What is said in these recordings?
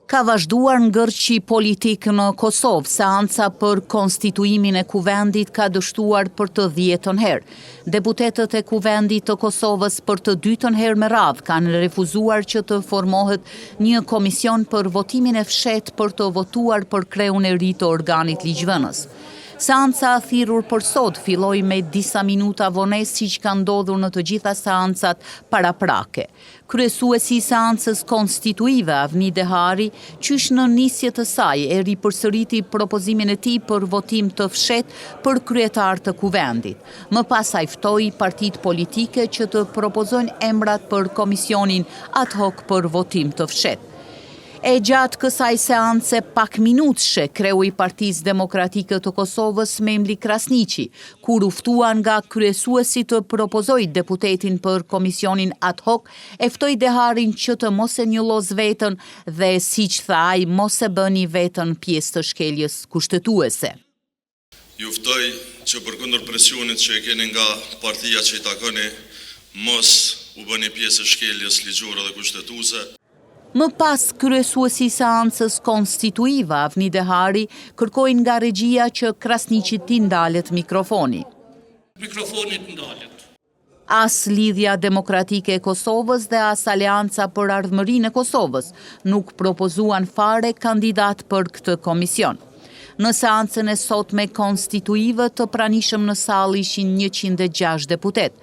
Ka vazhduar ngërçi politik në Kosovë, seanca për konstituimin e kuvendit ka dështuar për të 10ën herë. Deputetët e kuvendit të Kosovës për të 2ën herë me radhë kanë refuzuar që të formohet një komision për votimin e fshehtë për të votuar për kreun e ri të organit ligjvënës. Seanca thirrur për sot filloi me disa minuta vonesë siç ka ndodhur në të gjitha seancat paraprake. Kryesuesi i seancës konstituive Avni Dehari, qysh në nisje të saj e ripërsëriti propozimin e tij për votim të fshehtë për kryetar të kuvendit. Më pas ai ftoi partitë politike që të propozojnë emrat për komisionin ad hoc për votim të fshehtë. E gjatë kësaj seance pak minutëshe kreu i Partisë Demokratike të Kosovës Memli Krasniqi, kur u ftuan nga kryesuesi të propozoj deputetin për komisionin ad hoc, e ftoi Deharin që të mos e njollos veten dhe siç tha ai mos e bëni veten pjesë të shkeljes kushtetuese. Ju ftoj që përkundër presionit që e keni nga partia që i takoni, mos u bëni pjesë e shkeljes ligjore dhe kushtetuese. Më pas, kryesuesi i seancës konstituive Avni Dehari kërkoi nga regjia që Krasniqit t'i ndalet mikrofoni. Mikrofonit ndalet. As Lidhja Demokratike e Kosovës dhe as Aleanca për Ardhmërinë e Kosovës nuk propozuan fare kandidat për këtë komision. Në seancën e sotme konstituive të pranishëm në sallë ishin 106 deputet.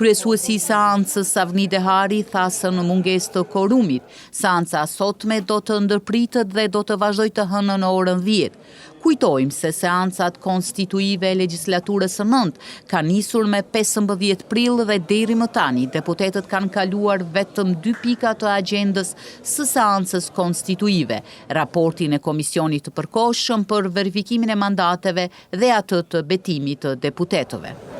Kryesuesi i seancës Avni Dehari tha se në mungesë të korumit, seanca sotme do të ndërpritet dhe do të vazhdojë të hënë në orën 10. Kujtojmë se seancat konstituive e legjislaturës së 9 ka nisur me 15 prill dhe deri më tani deputetët kanë kaluar vetëm 2 pika të agjendës së seancës konstituive, raportin e komisionit të përkohshëm për verifikimin e mandateve dhe atë të betimit të deputetëve.